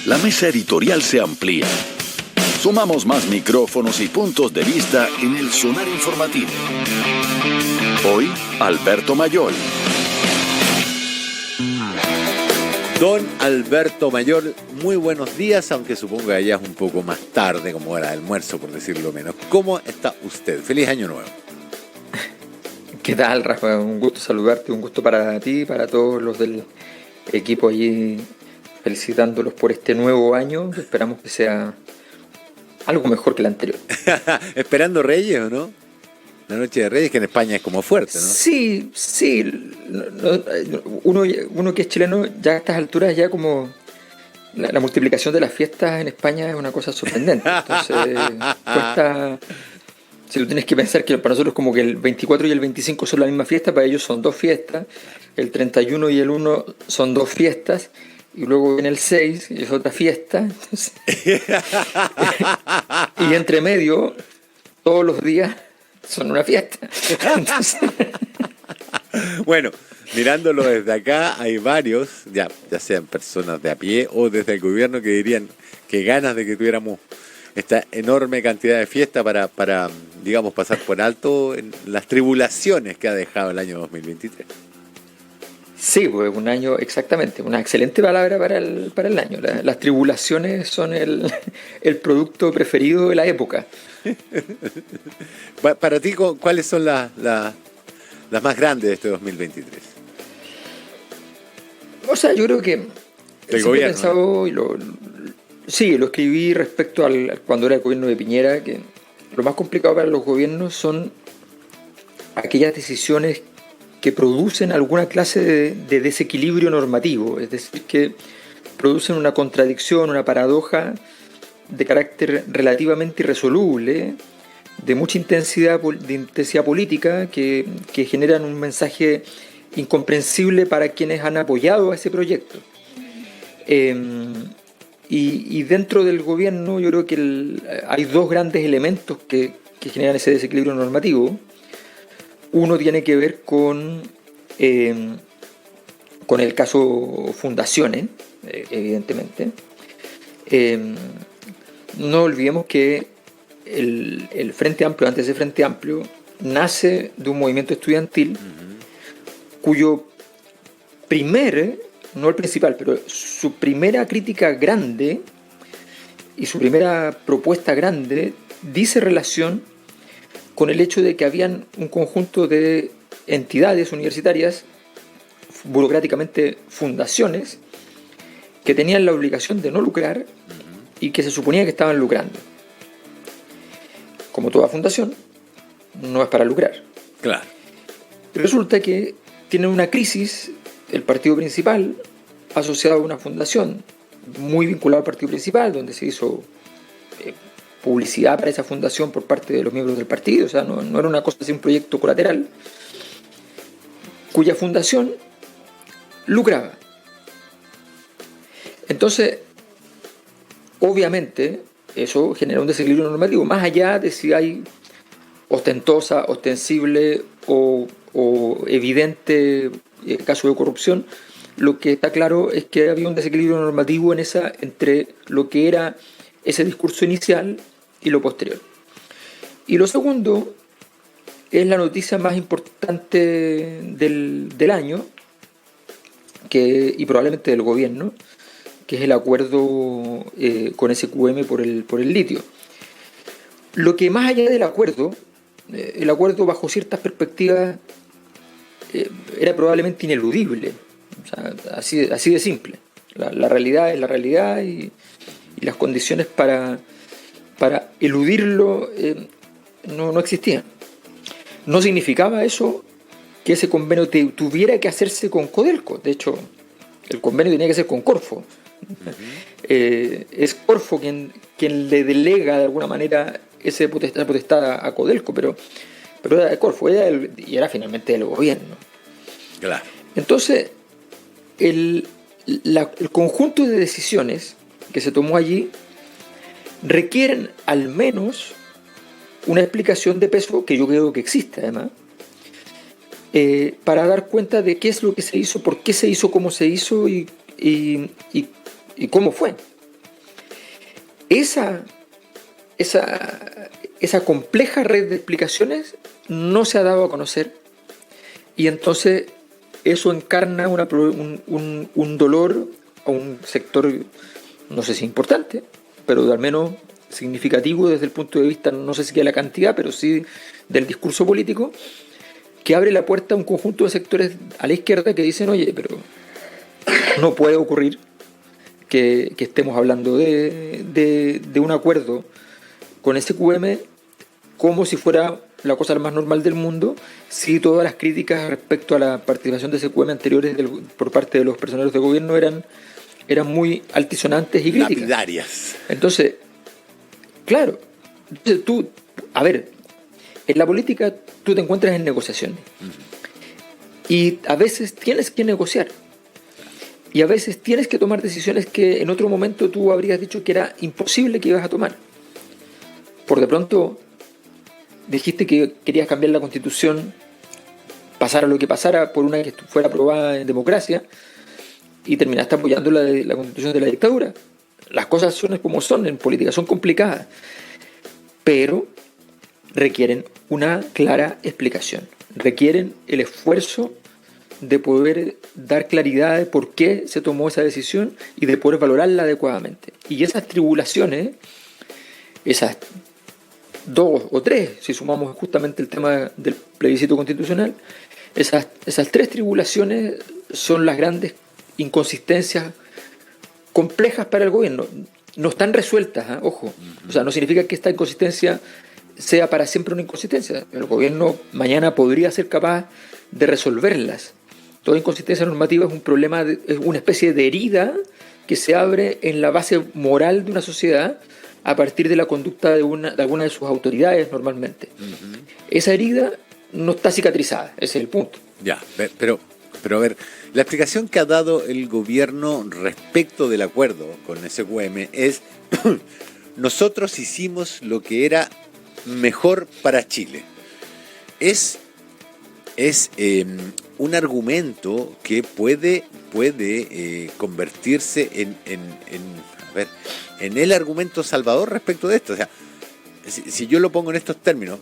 la mesa editorial se amplía. Sumamos más micrófonos y puntos de vista en el sonar informativo. Hoy, Alberto Mayol. Don Alberto Mayol, muy buenos días, aunque supongo que ya es un poco más tarde, como era el almuerzo, por decirlo menos. ¿Cómo está usted? Feliz Año Nuevo. ¿Qué tal, Rafa? Un gusto saludarte, un gusto para ti, para todos los del equipo allí, felicitándolos por este nuevo año. Esperamos que sea algo mejor que el anterior. ¿Esperando Reyes o no? La noche de Reyes, que en España es como fuerte, ¿no? Sí. Uno que es chileno, ya a estas alturas, ya como la multiplicación de las fiestas en España es una cosa sorprendente. Entonces, cuesta. Si tú tienes que pensar que para nosotros como que el 24 y el 25 son la misma fiesta, para ellos son dos fiestas, el 31 y el 1 son dos fiestas, y luego viene el 6 y es otra fiesta. Entonces, y entre medio, todos los días son una fiesta. Entonces, bueno, mirándolo desde acá, hay varios, ya sean personas de a pie o desde el gobierno, que dirían que ganas de que tuviéramos esta enorme cantidad de fiesta para digamos, pasar por alto en las tribulaciones que ha dejado el año 2023. sí, pues un año, exactamente, una excelente palabra para el año. Las tribulaciones son el producto preferido de la época. Para ti, ¿cuáles son las más grandes de este 2023? O sea, yo creo que el gobierno, he pensado, ¿no? Sí, lo escribí respecto cuando era el gobierno de Piñera, que lo más complicado para los gobiernos son aquellas decisiones que producen alguna clase de desequilibrio normativo, es decir, que producen una contradicción, una paradoja de carácter relativamente irresoluble, de mucha intensidad política, que generan un mensaje incomprensible para quienes han apoyado a ese proyecto. Y dentro del gobierno yo creo que hay dos grandes elementos que generan ese desequilibrio normativo. Uno tiene que ver con el caso Fundaciones, evidentemente. No olvidemos que el Frente Amplio, antes de Frente Amplio, nace de un movimiento estudiantil cuyo no el principal, pero su primera crítica grande y su primera propuesta grande dice relación con el hecho de que habían un conjunto de entidades universitarias, burocráticamente fundaciones, que tenían la obligación de no lucrar y que se suponía que estaban lucrando. Como toda fundación, no es para lucrar. Claro. Resulta que tienen una crisis el partido principal, asociado a una fundación muy vinculada al partido principal, donde se hizo publicidad para esa fundación por parte de los miembros del partido, o sea, no era una cosa así, un proyecto colateral, cuya fundación lucraba. Entonces, obviamente, eso genera un desequilibrio normativo, más allá de si hay ostentosa, ostensible o evidente caso de corrupción. Lo que está claro es que había un desequilibrio normativo entre lo que era ese discurso inicial y lo posterior. Y lo segundo es la noticia más importante del año, y probablemente del gobierno, que es el acuerdo con SQM por el litio. Lo que más allá del acuerdo, el acuerdo bajo ciertas perspectivas era probablemente ineludible, o sea, así de simple. La realidad es la realidad y las condiciones para eludirlo no existían. No significaba eso que ese convenio tuviera que hacerse con Codelco. De hecho, el convenio tenía que ser con Corfo. Es Corfo quien le delega de alguna manera esa potestad a Codelco, pero era de Corfo, y era finalmente del gobierno. Claro. Entonces, el conjunto de decisiones que se tomó allí requieren al menos una explicación de peso, que yo creo que existe además, para dar cuenta de qué es lo que se hizo, por qué se hizo, cómo se hizo y cómo fue. esa, esa compleja red de explicaciones no se ha dado a conocer, y entonces eso encarna un dolor a un sector, no sé si importante, pero al menos significativo desde el punto de vista, no sé si de la cantidad, pero sí del discurso político, que abre la puerta a un conjunto de sectores a la izquierda que dicen, oye, pero no puede ocurrir que estemos hablando de un acuerdo con SQM como si fuera la cosa más normal del mundo, si todas las críticas respecto a la participación de SQM anteriores por parte de los personeros de gobierno eran muy altisonantes y críticas. Lapidarias. Entonces, claro, entonces en la política tú te encuentras en negociaciones. Y a veces tienes que negociar. Y a veces tienes que tomar decisiones que en otro momento tú habrías dicho que era imposible que ibas a tomar. Por de pronto dijiste que querías cambiar la Constitución, pasara lo que pasara, por una que fuera aprobada en democracia, y terminaste apoyando la Constitución de la dictadura. Las cosas son como son en política, son complicadas, pero requieren una clara explicación, requieren el esfuerzo de poder dar claridad de por qué se tomó esa decisión y de poder valorarla adecuadamente. Y esas tribulaciones, esas 2 o 3, si sumamos justamente el tema del plebiscito constitucional, esas 3 tribulaciones son las grandes inconsistencias complejas para el gobierno. No están resueltas, ojo. O sea, no significa que esta inconsistencia sea para siempre una inconsistencia. El gobierno mañana podría ser capaz de resolverlas. Toda inconsistencia normativa es un problema, es una especie de herida que se abre en la base moral de una sociedad a partir de la conducta de alguna de sus autoridades normalmente. Esa herida no está cicatrizada, ese es el punto. Ya, pero a ver, la explicación que ha dado el gobierno respecto del acuerdo con SQM es nosotros hicimos lo que era mejor para Chile. Es un argumento que puede convertirse en el argumento salvador respecto de esto. O sea, si yo lo pongo en estos términos,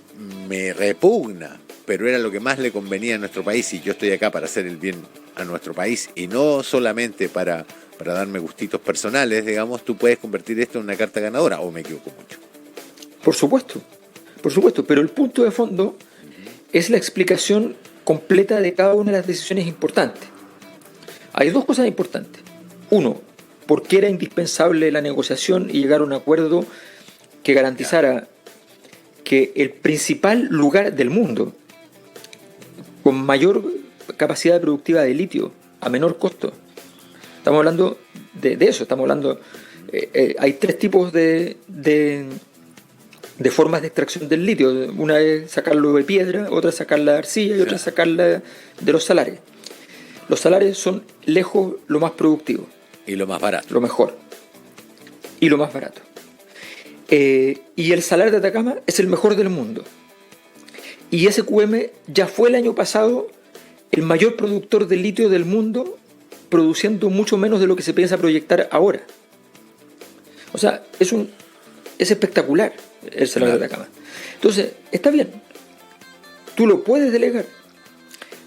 me repugna, pero era lo que más le convenía a nuestro país, y yo estoy acá para hacer el bien a nuestro país y no solamente para darme gustitos personales, digamos, tú puedes convertir esto en una carta ganadora, o me equivoco mucho. Por supuesto, pero el punto de fondo es la explicación completa de cada una de las decisiones importantes. Hay 2 cosas importantes. Uno, por qué era indispensable la negociación y llegar a un acuerdo que garantizara que el principal lugar del mundo con mayor capacidad productiva de litio a menor costo, estamos hablando de eso, estamos hablando, hay 3 tipos de formas de extracción del litio. Una es sacarlo de piedra, otra es sacarla de arcilla y otra es sacarla de los salares. Los salares son lejos lo más productivo. Y lo más barato. Lo mejor. Y lo más barato. Y el salar de Atacama es el mejor del mundo. Y SQM ya fue el año pasado el mayor productor de litio del mundo, produciendo mucho menos de lo que se piensa proyectar ahora. O sea, es espectacular el salar de Atacama. Entonces, está bien. Tú lo puedes delegar.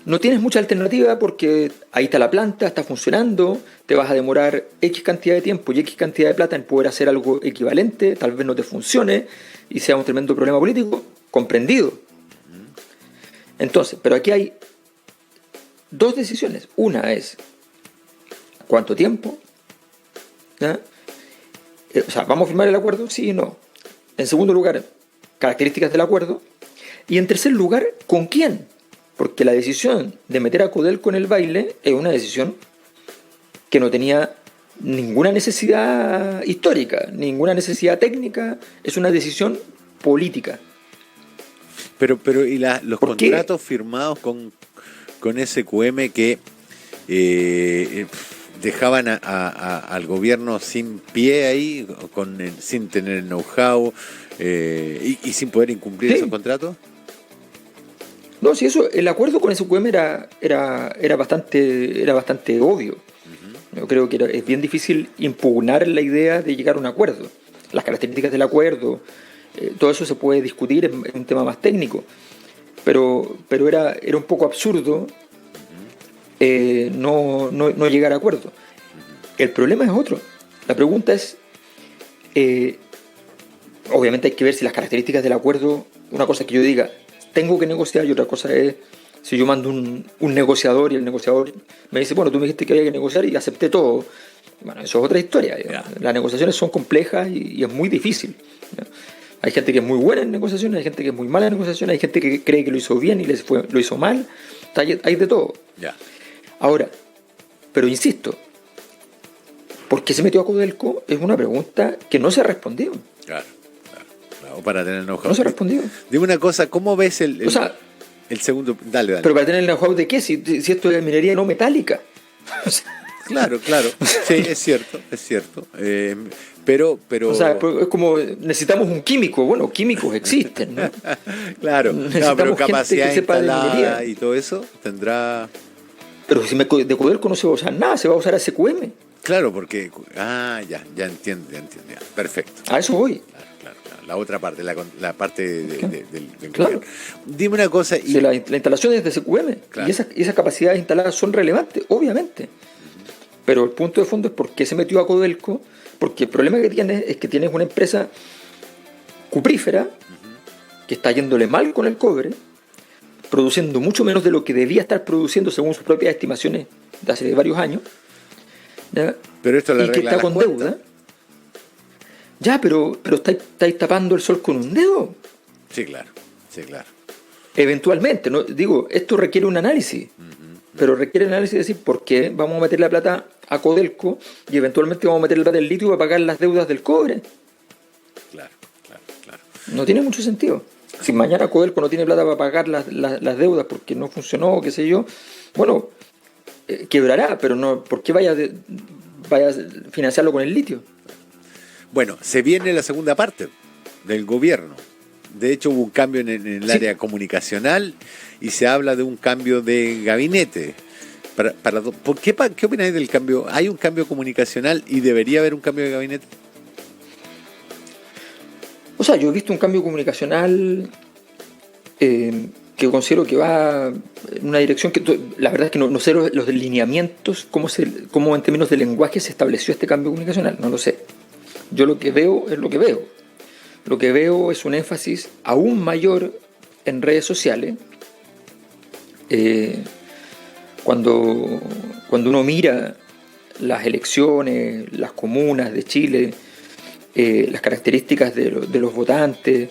No tienes mucha alternativa porque ahí está la planta, está funcionando, te vas a demorar X cantidad de tiempo y X cantidad de plata en poder hacer algo equivalente, tal vez no te funcione y sea un tremendo problema político, comprendido. Entonces, pero aquí hay 2 decisiones. Una es, ¿cuánto tiempo? ¿Ya? O sea, ¿vamos a firmar el acuerdo? Sí y no. En segundo lugar, características del acuerdo. Y en tercer lugar, ¿con quién? Porque la decisión de meter a Codelco en el baile es una decisión que no tenía ninguna necesidad histórica, ninguna necesidad técnica, es una decisión política. Pero ¿y los contratos firmados con SQM que dejaban al gobierno sin pie ahí, sin tener know-how y sin poder incumplir esos contratos? No, si eso, el acuerdo con SQM era bastante obvio. Yo creo que es bien difícil impugnar la idea de llegar a un acuerdo. las características del acuerdo, todo eso se puede discutir, es un tema más técnico, pero era un poco absurdo no llegar a acuerdo. El problema es otro. La pregunta es, obviamente hay que ver si las características del acuerdo, una cosa es que yo diga, tengo que negociar, y otra cosa es si yo mando un negociador y el negociador me dice, bueno, tú me dijiste que había que negociar y acepté todo. Bueno, eso es otra historia. Las negociaciones son complejas y es muy difícil. ¿Ya? Hay gente que es muy buena en negociaciones, hay gente que es muy mala en negociaciones, hay gente que cree que lo hizo bien y lo hizo mal. Hay de todo. Ya. Ahora, pero insisto, ¿por qué se metió a Codelco? Es una pregunta que no se ha respondido. Claro. O para tener know-how. No se ha respondido. Dime una cosa, ¿cómo ves el segundo? Dale. Pero para tener el know-how de qué, si esto es minería no metálica. Claro. Sí, es cierto. Pero. O sea, es como necesitamos un químico. Bueno, químicos existen, ¿no? Claro, pero capacidad instalada y todo eso tendrá. Pero si de Codelco no se va a usar nada, se va a usar SQM. Claro, porque. Ya entiendo. Ya. Perfecto. A eso voy. Claro. La otra parte, la parte del claro. gobierno. Dime una cosa. Si la instalación es de SQM, claro. y esas capacidades instaladas son relevantes, obviamente. Pero el punto de fondo es por qué se metió a Codelco, porque el problema que tienes es que tienes una empresa cuprífera que está yéndole mal con el cobre, produciendo mucho menos de lo que debía estar produciendo según sus propias estimaciones de hace varios años. ¿Ya? Pero esto le y que está con deuda. Ya, pero estáis tapando el sol con un dedo. Sí, claro. Eventualmente, ¿no? Digo, esto requiere un análisis. Pero requiere el análisis de decir por qué vamos a meter la plata a Codelco y eventualmente vamos a meter la plata del litio para pagar las deudas del cobre. Claro. No tiene mucho sentido. Si mañana Codelco no tiene plata para pagar las deudas porque no funcionó, qué sé yo, bueno, quebrará, pero no, ¿por qué vaya a financiarlo con el litio? Bueno, se viene la segunda parte del gobierno. De hecho, hubo un cambio en el área comunicacional y se habla de un cambio de gabinete. ¿Qué opináis del cambio? ¿Hay un cambio comunicacional y debería haber un cambio de gabinete? O sea, yo he visto un cambio comunicacional que considero que va en una dirección que la verdad es que no sé los lineamientos, cómo en términos de lenguaje se estableció este cambio comunicacional, no lo sé. Yo lo que veo es lo que veo. Lo que veo es un énfasis aún mayor en redes sociales. Cuando uno mira las elecciones, las comunas de Chile, las características de los votantes,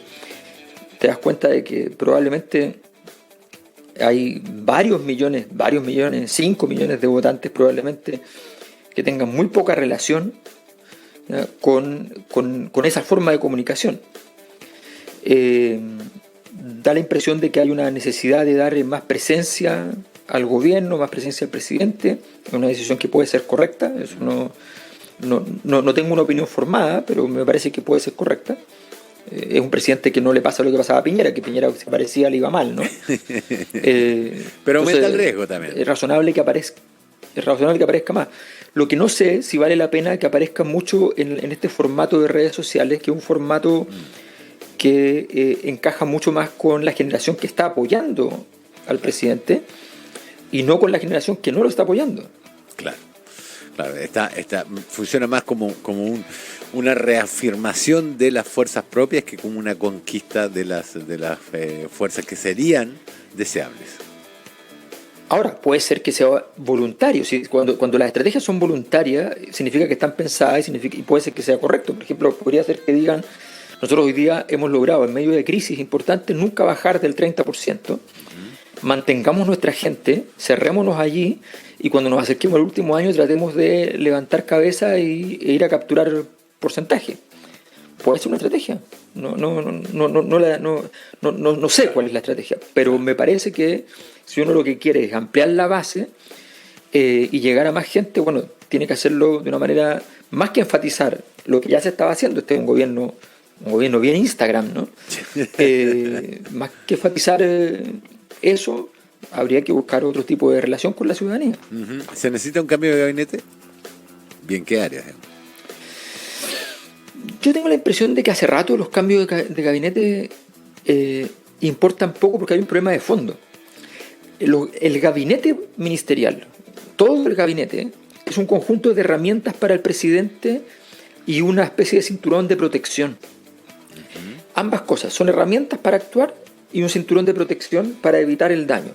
te das cuenta de que probablemente hay varios millones, 5 millones de votantes probablemente que tengan muy poca relación con esa forma de comunicación. Da la impresión de que hay una necesidad de dar más presencia al gobierno, más presencia al presidente, es una decisión que puede ser correcta, eso no tengo una opinión formada, pero me parece que puede ser correcta. Es un presidente que no le pasa lo que pasaba a Piñera, que Piñera se parecía le iba mal, ¿no? Pero aumenta el riesgo también. Es razonable que aparezca más. Lo que no sé si vale la pena que aparezca mucho en este formato de redes sociales, que es un formato que encaja mucho más con la generación que está apoyando al presidente y no con la generación que no lo está apoyando. Claro, funciona más como una reafirmación de las fuerzas propias que como una conquista de las fuerzas que serían deseables. Ahora, puede ser que sea voluntario. ¿Sí? Cuando las estrategias son voluntarias, significa que están pensadas y puede ser que sea correcto. Por ejemplo, podría ser que digan, nosotros hoy día hemos logrado, en medio de crisis importantes, nunca bajar del 30%. Mantengamos nuestra gente, cerrémonos allí y cuando nos acerquemos al último año tratemos de levantar cabeza e ir a capturar porcentaje. Puede ser una estrategia. No sé cuál es la estrategia, pero me parece que si uno lo que quiere es ampliar la base y llegar a más gente, bueno, tiene que hacerlo de una manera más que enfatizar lo que ya se estaba haciendo. Este es un gobierno bien Instagram, ¿no? Más que enfatizar eso, habría que buscar otro tipo de relación con la ciudadanía. ¿Se necesita un cambio de gabinete? ¿Bien qué áreas? Yo tengo la impresión de que hace rato los cambios de gabinete importan poco porque hay un problema de fondo. El gabinete ministerial, todo el gabinete, es un conjunto de herramientas para el presidente y una especie de cinturón de protección. Ambas cosas, son herramientas para actuar y un cinturón de protección para evitar el daño.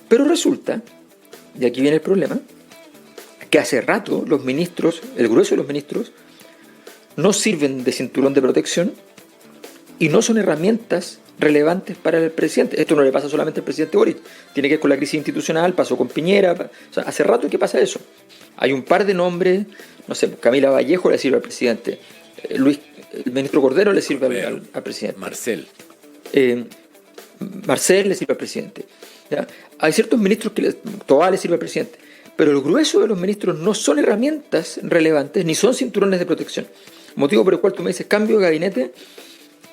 Pero resulta, y aquí viene el problema, que hace rato los ministros, el grueso de los ministros, no sirven de cinturón de protección y no son herramientas relevantes para el presidente. Esto no le pasa solamente al presidente Boric, tiene que ver con la crisis institucional, pasó con Piñera, o sea, hace rato que pasa eso. Hay un par de nombres, no sé, Camila Vallejo le sirve al presidente, el ministro Cordero le sirve al presidente. Marcel le sirve al presidente. ¿Ya? Hay ciertos ministros que Tobá le sirve al presidente, pero el grueso de los ministros no son herramientas relevantes ni son cinturones de protección. Motivo por el cual tú me dices cambio de gabinete,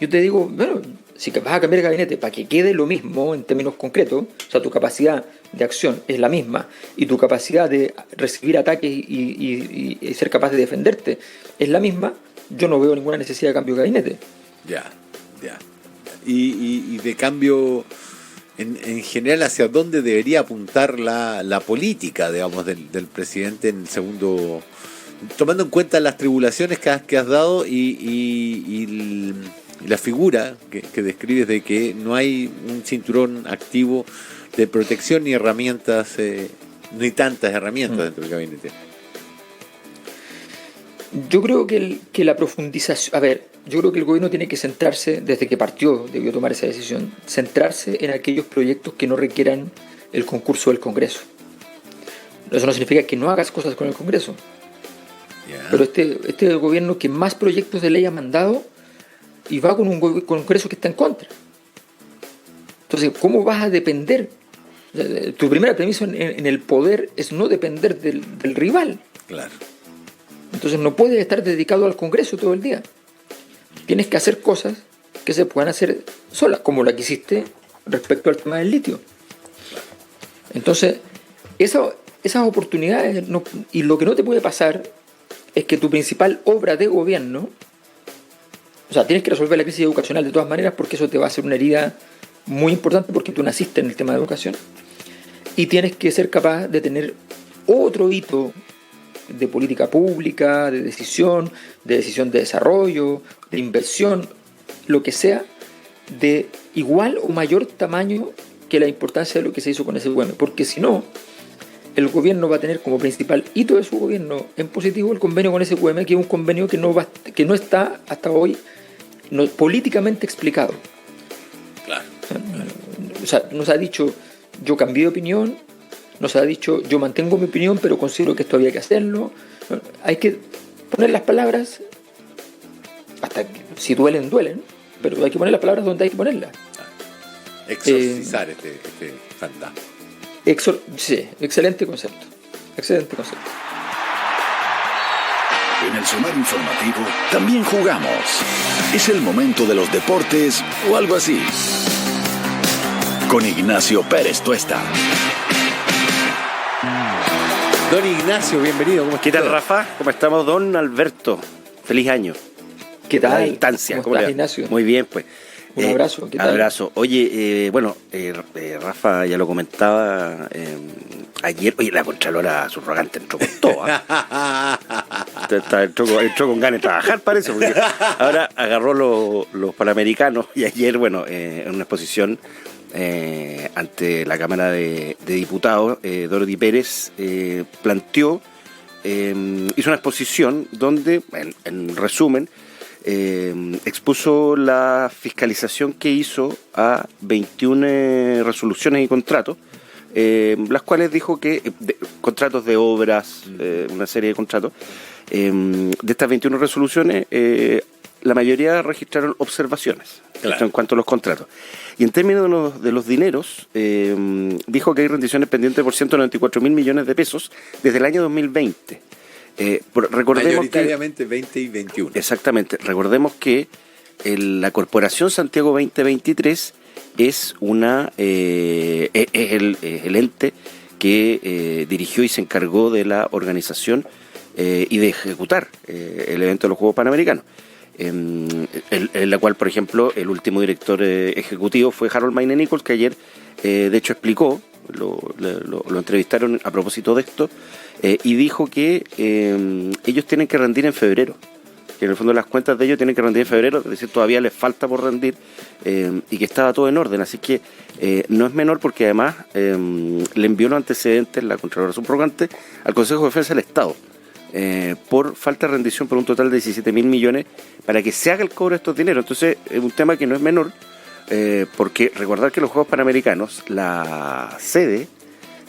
yo te digo, bueno, si vas a cambiar de gabinete para que quede lo mismo en términos concretos, o sea, tu capacidad de acción es la misma y tu capacidad de recibir ataques y ser capaz de defenderte es la misma, yo no veo ninguna necesidad de cambio de gabinete. Ya. Y de cambio, en general, ¿hacia dónde debería apuntar la política, digamos, del presidente en el segundo, tomando en cuenta las tribulaciones que has dado y la figura que describes de que no hay un cinturón activo de protección ni herramientas, ni tantas herramientas dentro del gabinete? Yo creo que la profundización, yo creo que el gobierno tiene que centrarse, desde que partió, debió tomar esa decisión, centrarse en aquellos proyectos que no requieran el concurso del Congreso. Eso no significa que no hagas cosas con el Congreso. Yeah. Pero este es el gobierno que más proyectos de ley ha mandado y va con un Congreso que está en contra. Entonces, ¿cómo vas a depender? Tu primera premisa en el poder es no depender del rival. Claro. Entonces no puedes estar dedicado al Congreso todo el día. Tienes que hacer cosas que se puedan hacer solas, como la que hiciste respecto al tema del litio. Entonces, esas oportunidades, y lo que no te puede pasar es que tu principal obra de gobierno, o sea, tienes que resolver la crisis educacional de todas maneras porque eso te va a hacer una herida muy importante porque tú naciste en el tema de educación, y tienes que ser capaz de tener otro hito de política pública, de decisión de desarrollo, de inversión, lo que sea, de igual o mayor tamaño que la importancia de lo que se hizo con ese SQM, porque si no, el gobierno va a tener como principal hito de su gobierno en positivo el convenio con SQM, que es un convenio que no está hasta hoy políticamente explicado. Claro. O sea, nos ha dicho, yo cambié de opinión, nos ha dicho, yo mantengo mi opinión, pero considero que esto había que hacerlo. Hay que poner las palabras, hasta que, si duelen, pero hay que poner las palabras donde hay que ponerlas. Exorcizar este fantasma. Sí, excelente concepto. En el Sonar Informativo también jugamos. Es el momento de los deportes o algo así. Con Ignacio Pérez Tuesta. Don Ignacio, bienvenido. ¿Qué tal, Rafa? ¿Cómo estamos, don Alberto? Feliz año. ¿Qué tal? A la distancia. ¿Cómo estás, Ignacio? Muy bien, pues. Un abrazo. ¿Qué tal? Abrazo. Oye, Rafa ya lo comentaba ayer. Oye, la Contralora subrogante entró con todo. Entró con ganas de trabajar, parece. Porque ahora agarró los Panamericanos y ayer, en una exposición ante la Cámara de Diputados, Dorothy Pérez planteó, hizo una exposición donde, en resumen, expuso la fiscalización que hizo a 21 resoluciones y contratos, las cuales dijo que, contratos de obras, una serie de contratos, de estas 21 resoluciones, la mayoría registraron observaciones. Claro. En cuanto a los contratos. Y en términos de los dineros, dijo que hay rendiciones pendientes por 194.000 millones de pesos desde el año 2020. Recordemos mayoritariamente 20 y 21. Exactamente. Recordemos que la Corporación Santiago 2023 es el ente que dirigió y se encargó de la organización y de ejecutar el evento de los Juegos Panamericanos. En la cual, por ejemplo, el último director ejecutivo fue Harold Mayne Nichols, que ayer de hecho explicó, lo entrevistaron a propósito de esto, y dijo que ellos tienen que rendir en febrero, que en el fondo las cuentas de ellos tienen que rendir en febrero, es decir, todavía les falta por rendir, y que estaba todo en orden, así que no es menor, porque además le envió los antecedentes la Contralora Subrogante al Consejo de Defensa del Estado por falta de rendición por un total de 17.000 millones para que se haga el cobro de estos dineros. Entonces es un tema que no es menor, porque recordar que los Juegos Panamericanos, la sede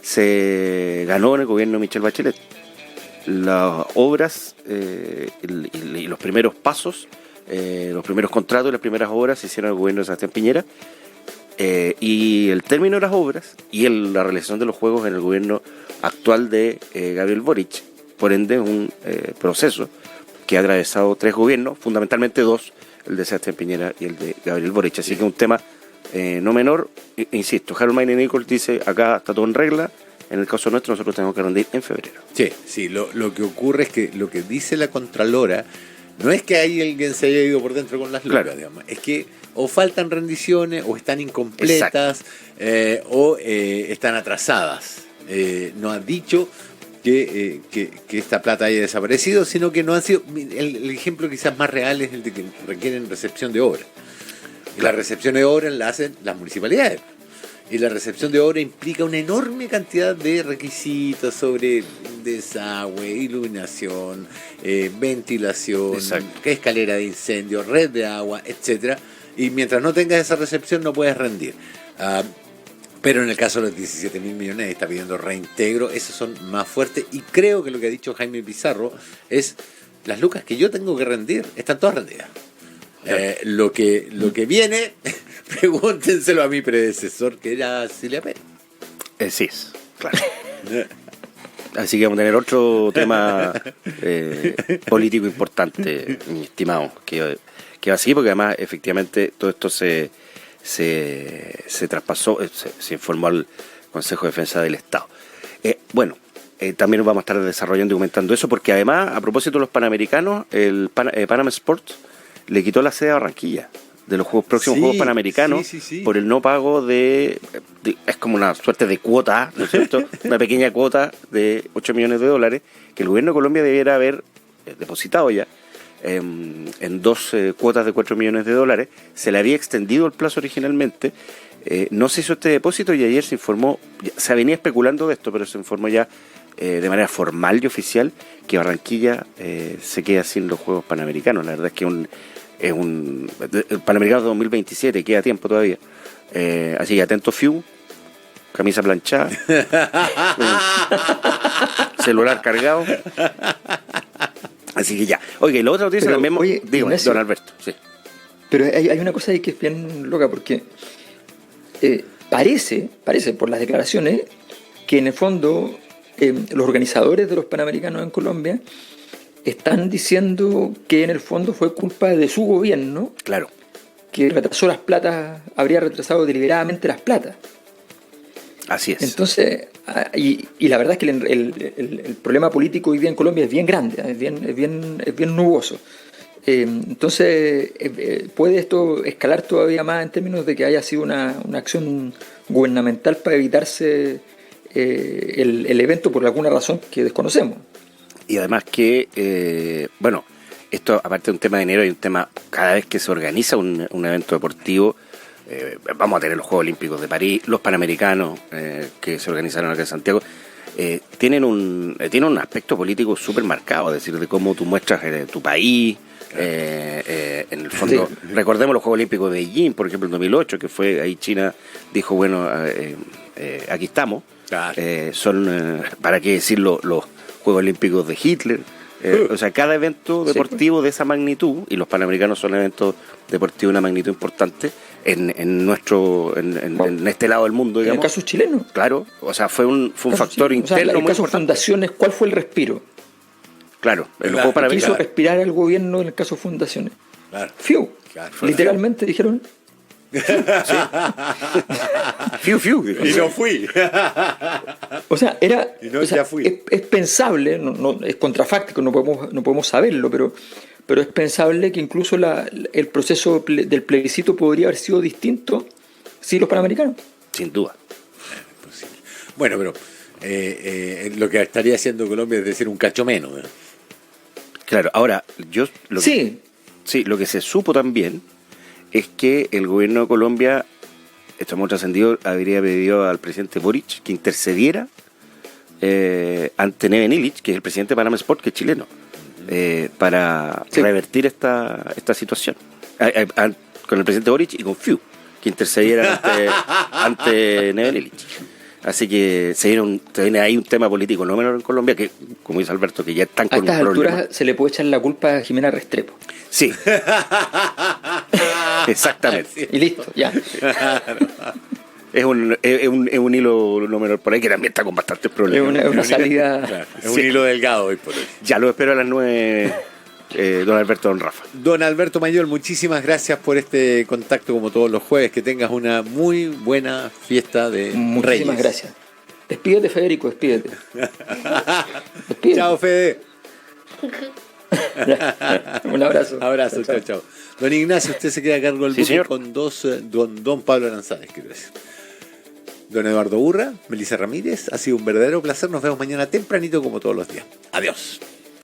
se ganó en el gobierno de Michelle Bachelet. Las obras y los primeros pasos, los primeros contratos y las primeras obras se hicieron en el gobierno de Sebastián Piñera, y el término de las obras y la realización de los Juegos en el gobierno actual de Gabriel Boric. Por ende, un proceso que ha atravesado 3 gobiernos, fundamentalmente 2, el de Sebastián Piñera y el de Gabriel Boric. Así que un tema no menor. Insisto, Harold Mayne Nichols dice, acá está todo en regla. En el caso nuestro, nosotros tenemos que rendir en febrero. Sí, lo que ocurre es que lo que dice la Contralora no es que ahí alguien se haya ido por dentro con las lucas, claro, digamos. Es que o faltan rendiciones, o están incompletas, o están atrasadas. No ha dicho que esta plata haya desaparecido, sino que no han sido. El ejemplo quizás más real es el de que requieren recepción de obra. Y la recepción de obra la hacen las municipalidades. Y la recepción de obra implica una enorme cantidad de requisitos sobre desagüe, iluminación, ventilación, escalera de incendio, red de agua, etcétera. Y mientras no tengas esa recepción no puedes rendir. Pero en el caso de los 17.000 millones está pidiendo reintegro, esos son más fuertes. Y creo que lo que ha dicho Jaime Pizarro es, las lucas que yo tengo que rendir están todas rendidas. Lo que viene, pregúntenselo a mi predecesor, que era Cilia Pérez. Sí, claro. Así que vamos a tener otro tema político importante, mi estimado, que va a seguir, porque además efectivamente todo esto se traspasó, se informó al Consejo de Defensa del Estado. También vamos a estar desarrollando y documentando eso, porque además, a propósito de los Panamericanos, el Panam Sports le quitó la sede a Barranquilla de los próximos Juegos Panamericanos por el no pago de es como una suerte de cuota, ¿no es cierto? Una pequeña cuota de $8 millones que el gobierno de Colombia debiera haber depositado ya en 2 cuotas de $4 millones. Se le había extendido el plazo originalmente, no se hizo este depósito y ayer se informó, se venía especulando de esto, pero se informó ya de manera formal y oficial que Barranquilla se queda sin los Juegos Panamericanos. La verdad es que el Panamericano 2027 queda tiempo todavía, así que atento, FIU, camisa planchada, celular cargado, así que ya. Oye, la otra noticia también, digo, don Alberto, sí. Pero hay una cosa ahí que es bien loca, porque parece por las declaraciones que en el fondo los organizadores de los Panamericanos en Colombia están diciendo que en el fondo fue culpa de su gobierno, claro, que retrasó las platas, habría retrasado deliberadamente las platas. Así es. Entonces, y la verdad es que el problema político hoy día en Colombia es bien grande, es bien nuboso. Entonces, puede esto escalar todavía más en términos de que haya sido una acción gubernamental para evitarse el evento por alguna razón que desconocemos. Y además que, esto aparte de un tema de dinero, hay un tema, cada vez que se organiza un evento deportivo, vamos a tener los Juegos Olímpicos de París, los Panamericanos que se organizaron acá en Santiago, tienen un aspecto político súper marcado, es decir, de cómo tú muestras tu país. En el fondo, sí. Recordemos los Juegos Olímpicos de Beijing, por ejemplo, en 2008, que fue ahí China dijo, bueno, aquí estamos. Claro. Son, para qué decirlo, los Juegos Olímpicos de Hitler. O sea, cada evento deportivo de esa magnitud, y los Panamericanos son eventos deportivos de una magnitud importante en este lado del mundo, digamos. En el caso chileno. Claro, o sea, fue un factor interno. En el caso de fundaciones, ¿cuál fue el respiro? Claro, en los Juegos Panamericanos. Quiso respirar al gobierno en el caso de fundaciones. Claro. Fiu. Claro. Literalmente dijeron, Fiu, fiu, dijo. Y no fui. O sea, Y no, o sea, ya fui. es pensable, es contrafáctico, no podemos saberlo, pero es pensable que incluso el proceso del plebiscito podría haber sido distinto si los panamericanos. Sin duda. Bueno, pero lo que estaría haciendo Colombia es decir un cacho menos. ¿Eh? Claro, ahora, Sí, lo que se supo también es que el gobierno de Colombia, esto hemos trascendido, habría pedido al presidente Boric que intercediera ante Neven Illich, que es el presidente de Panama Sport, que es chileno, para revertir esta situación. Con el presidente Boric y con FIU, que intercedieran ante Neven Illich. Así que se viene ahí un tema político no menor en Colombia, que, como dice Alberto, que ya están a con estas un problema. alturas se le puede echar la culpa a Jimena Restrepo. Sí. Exactamente. Y listo, ya. Es un hilo no menor por ahí que también está con bastantes problemas. Es una salida. Claro, es un hilo delgado hoy por hoy. Ya lo espero a las 9, don Alberto, don Rafa. Don Alberto Mayol, muchísimas gracias por este contacto como todos los jueves. Que tengas una muy buena fiesta de Muchísimas Reyes. gracias. Despídete, Federico, despídete. Despídete. Chao, Fede. Un abrazo. Abrazo, chao, chao. Don Ignacio, usted se queda a cargo del Sí, buque señor. con don Pablo Aranzárez, quiero decir. Don Eduardo Burra, Melissa Ramírez, ha sido un verdadero placer. Nos vemos mañana tempranito como todos los días. Adiós.